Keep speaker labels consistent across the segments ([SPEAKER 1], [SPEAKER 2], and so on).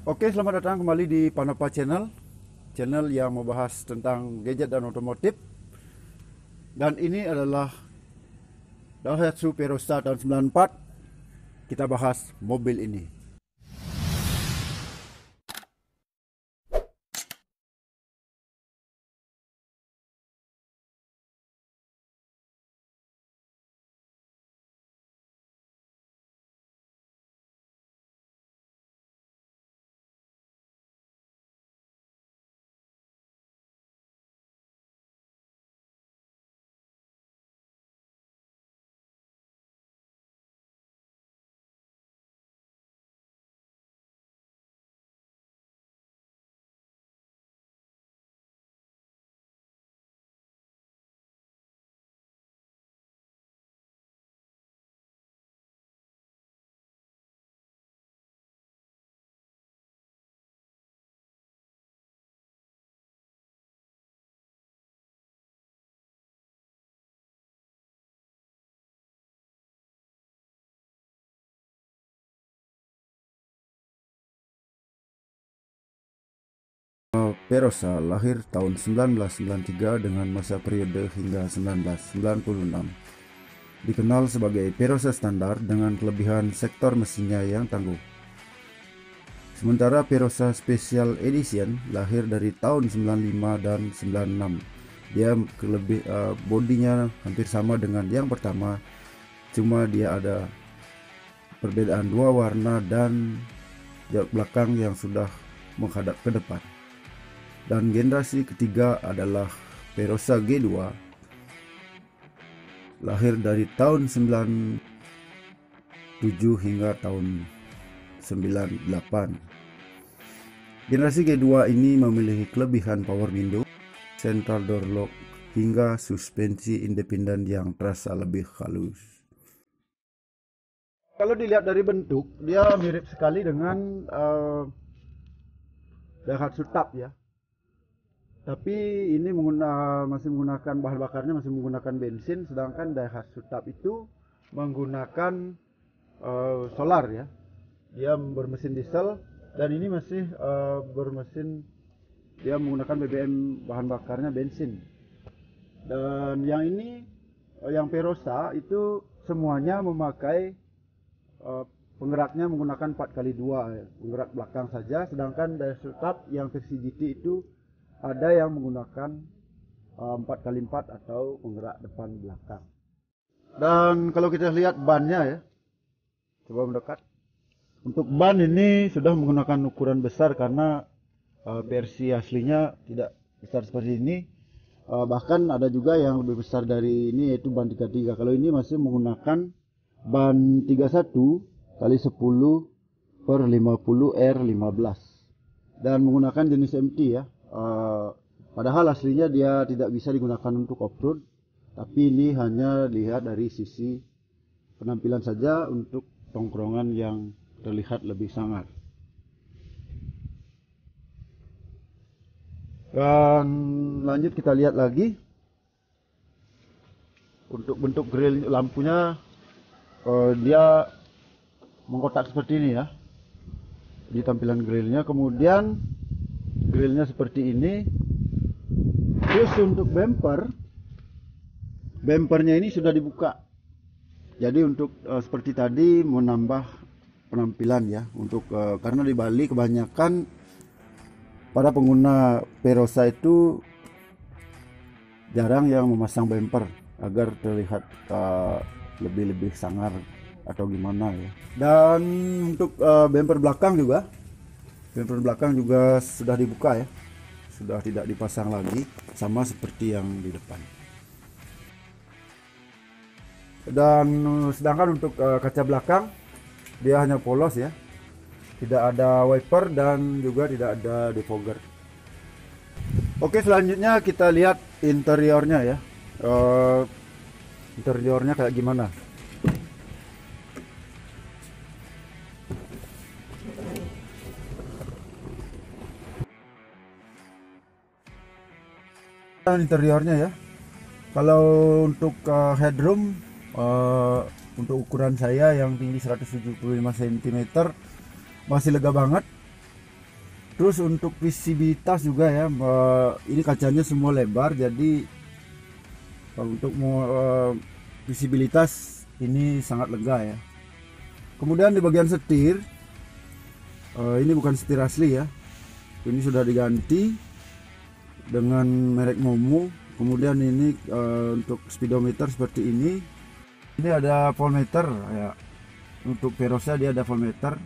[SPEAKER 1] Oke, selamat datang kembali di Panapa Channel, channel yang membahas tentang gadget dan otomotif. Dan ini adalah Daihatsu Perosa tahun 94. Kita bahas mobil ini. Perosa lahir tahun 1993 dengan masa periode hingga 1996. Dikenal sebagai Perosa standar dengan kelebihan sektor mesinnya yang tangguh. Sementara Perosa Special Edition lahir dari tahun 95 dan 96. Dia bodinya hampir sama dengan yang pertama, cuma dia ada perbedaan dua warna dan jok belakang yang sudah menghadap ke depan. Dan generasi ketiga adalah Perosa G2, lahir dari tahun 97 hingga tahun 98. Generasi G2 ini memiliki kelebihan power window, central door lock, hingga suspensi independen yang terasa lebih halus. Kalau dilihat dari bentuk, dia mirip sekali dengan Daihatsu Tab ya. Tapi ini masih menggunakan bahan bakarnya masih menggunakan bensin, sedangkan Daihatsu Tab itu menggunakan solar ya. Dia bermesin diesel, dan ini masih dia menggunakan BBM, bahan bakarnya bensin. Dan yang ini yang Perosa itu semuanya memakai penggeraknya menggunakan 4x2 ya, penggerak belakang saja, sedangkan Daihatsu Tab yang versi GT itu ada yang menggunakan 4x4 atau penggerak depan belakang. Dan kalau kita lihat bannya ya, coba mendekat. Untuk ban ini sudah menggunakan ukuran besar karena versi aslinya tidak besar seperti ini. Bahkan ada juga yang lebih besar dari ini, yaitu ban 33. Kalau ini masih menggunakan ban 31 kali 10 per 50 R15 dan menggunakan jenis MT ya. Padahal aslinya dia tidak bisa digunakan untuk off-road, tapi ini hanya lihat dari sisi penampilan saja untuk tongkrongan yang terlihat lebih sangar. Dan lanjut kita lihat lagi untuk bentuk grill lampunya, dia mengkotak seperti ini ya. Di tampilan grillnya, kemudian grillnya seperti ini. Terus untuk bempernya ini sudah dibuka. Jadi untuk seperti tadi menambah penampilan ya. Untuk karena di Bali kebanyakan para pengguna Perosa itu jarang yang memasang bemper agar terlihat lebih sangar atau gimana ya. Dan untuk bemper belakang juga sudah dibuka ya, sudah tidak dipasang lagi, sama seperti yang di depan. Dan sedangkan untuk kaca belakang dia hanya polos ya, tidak ada wiper dan juga tidak ada defogger. Oke, selanjutnya kita lihat interiornya ya. Interiornya kayak gimana. Interiornya ya, kalau untuk headroom, untuk ukuran saya yang tinggi 175 cm masih lega banget. Terus untuk visibilitas juga ya, ini kacanya semua lebar, jadi untuk visibilitas ini sangat lega ya. Kemudian di bagian setir, ini bukan setir asli ya, ini sudah diganti dengan merek Momo. Kemudian ini untuk speedometer seperti ini ada voltmeter ya. Untuk Verosa dia ada voltmeter.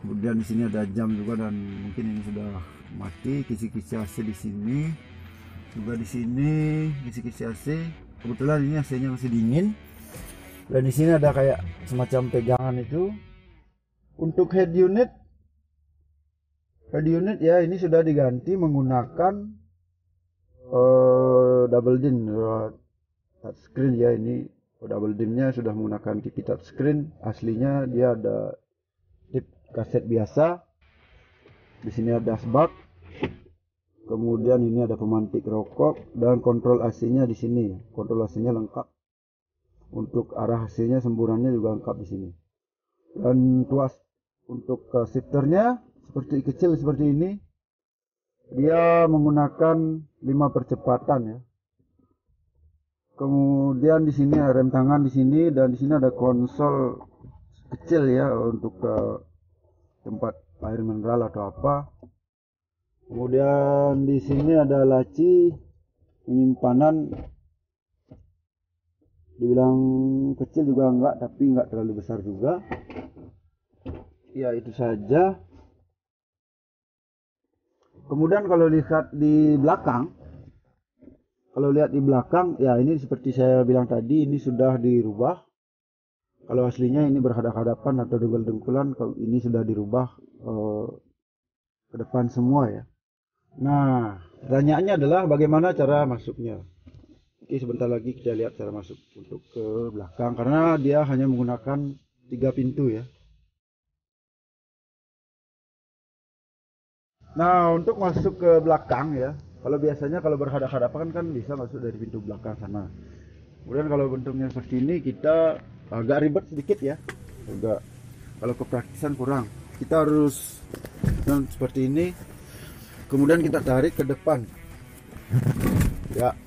[SPEAKER 1] Kemudian di sini ada jam juga, dan mungkin ini sudah mati. Kisi-kisi AC di sini juga, di sini kisi-kisi AC. Kebetulan ini AC-nya masih dingin. Dan di sini ada kayak semacam pegangan itu. Untuk head unit ya, ini sudah diganti menggunakan double din touchscreen ya. Ini double din-nya sudah menggunakan TV touchscreen. Aslinya dia ada tip kaset biasa. Di sini ada dashboard. Kemudian ini ada pemantik rokok dan kontrol AC-nya di sini. Kontrol AC-nya lengkap. Untuk arah AC-nya, semburannya juga lengkap di sini. Dan tuas untuk shifternya seperti kecil seperti ini. Dia menggunakan 5 percepatan ya. Kemudian di sini ada rem tangan di sini, dan di sini ada konsol kecil ya untuk tempat air mineral atau apa. Kemudian di sini ada laci penyimpanan. Dibilang kecil juga enggak, tapi enggak terlalu besar juga. Ya itu saja. Kemudian kalau lihat di belakang, ya ini seperti saya bilang tadi, ini sudah dirubah. Kalau aslinya ini berhadap-hadapan atau dengkul-dengkulan, kalau ini sudah dirubah ke depan semua ya. Nah, pertanyaannya adalah bagaimana cara masuknya. Oke, sebentar lagi kita lihat cara masuk untuk ke belakang, karena dia hanya menggunakan 3 pintu ya. Nah, untuk masuk ke belakang ya, kalau biasanya kalau berhadap-hadapan kan bisa masuk dari pintu belakang sana. Kemudian kalau bentuknya seperti ini, kita agak ribet sedikit ya. Agak, kalau kepraktisan kurang. Kita harus seperti ini. Kemudian kita tarik ke depan. Ya,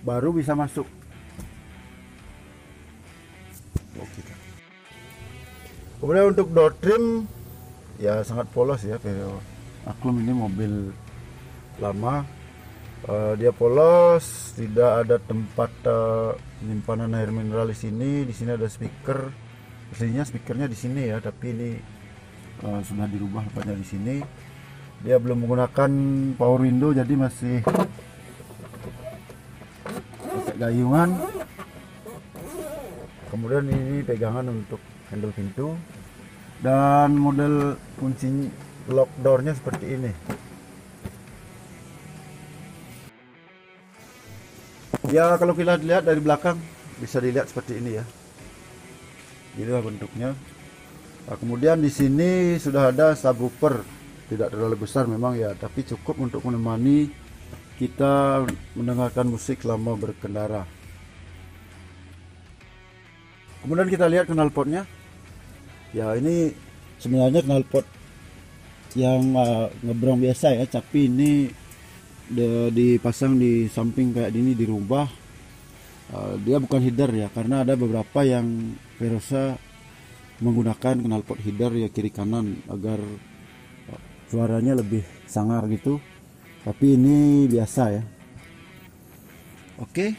[SPEAKER 1] baru bisa masuk. Oke. Kemudian untuk door trim ya sangat polos ya. Maklum ini mobil lama. Dia polos, tidak ada tempat penyimpanan air mineral di sini. Di sini ada speaker. Aslinya speakernya di sini ya, tapi ini sudah dirubah tempatnya di sini. Dia belum menggunakan power window, jadi masih pakai gayungan. Kemudian ini pegangan untuk handle pintu, dan model kunci lock door-nya seperti ini. Ya, kalau kita lihat dari belakang bisa dilihat seperti ini ya. Inilah bentuknya. Nah, kemudian di sini sudah ada subwoofer, tidak terlalu besar memang ya, tapi cukup untuk menemani kita mendengarkan musik selama berkendara. Kemudian kita lihat knalpotnya. Ya, ini sebenarnya knalpot yang ngebrong biasa ya, tapi ini dipasang di samping kayak gini, dirubah. Dia bukan header ya, karena ada beberapa yang Verosa menggunakan knalpot header ya, kiri kanan, agar suaranya lebih sangar gitu. Tapi ini biasa ya. Oke.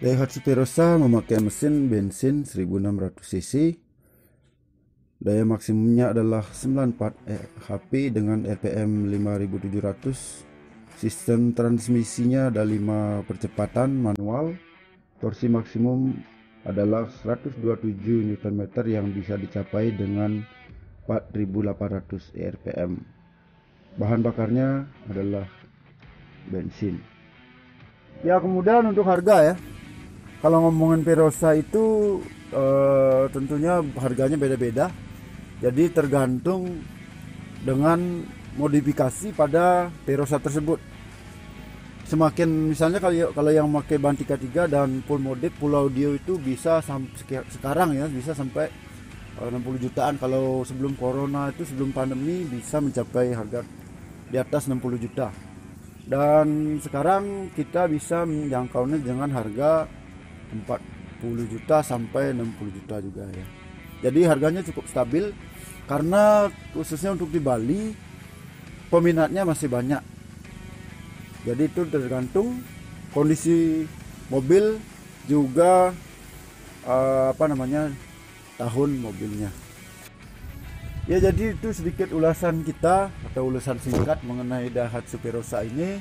[SPEAKER 1] Daihatsu Verosa memakai mesin bensin 1600 cc. Daya maksimumnya adalah 94 HP dengan RPM 5700. Sistem transmisinya ada 5 percepatan manual. Torsi maksimum adalah 127 Nm yang bisa dicapai dengan 4800 RPM. Bahan bakarnya adalah bensin. Ya, kemudian untuk harga ya. Kalau ngomongin Verosa itu tentunya harganya beda-beda. Jadi tergantung dengan modifikasi pada Verosa tersebut. Semakin misalnya kalau yang pakai ban 33 dan full modif full audio itu bisa sekarang ya bisa sampai 60 jutaan. Kalau sebelum corona itu, sebelum pandemi, bisa mencapai harga di atas 60 juta. Dan sekarang kita bisa menjangkaunya dengan harga 40 juta sampai 60 juta juga ya. Jadi harganya cukup stabil karena khususnya untuk di Bali peminatnya masih banyak. Jadi itu tergantung kondisi mobil juga tahun mobilnya. Ya, jadi itu sedikit ulasan kita atau ulasan singkat mengenai Daihatsu Verosa ini.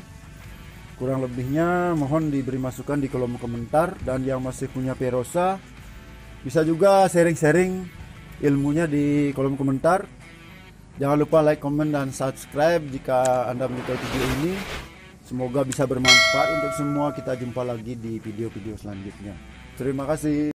[SPEAKER 1] Kurang lebihnya mohon diberi masukan di kolom komentar, dan yang masih punya Verosa bisa juga sharing-sharing ilmunya di kolom komentar. Jangan lupa like, comment, dan subscribe jika Anda menyukai video ini. Semoga bisa bermanfaat untuk semua. Kita jumpa lagi di video-video selanjutnya. Terima kasih.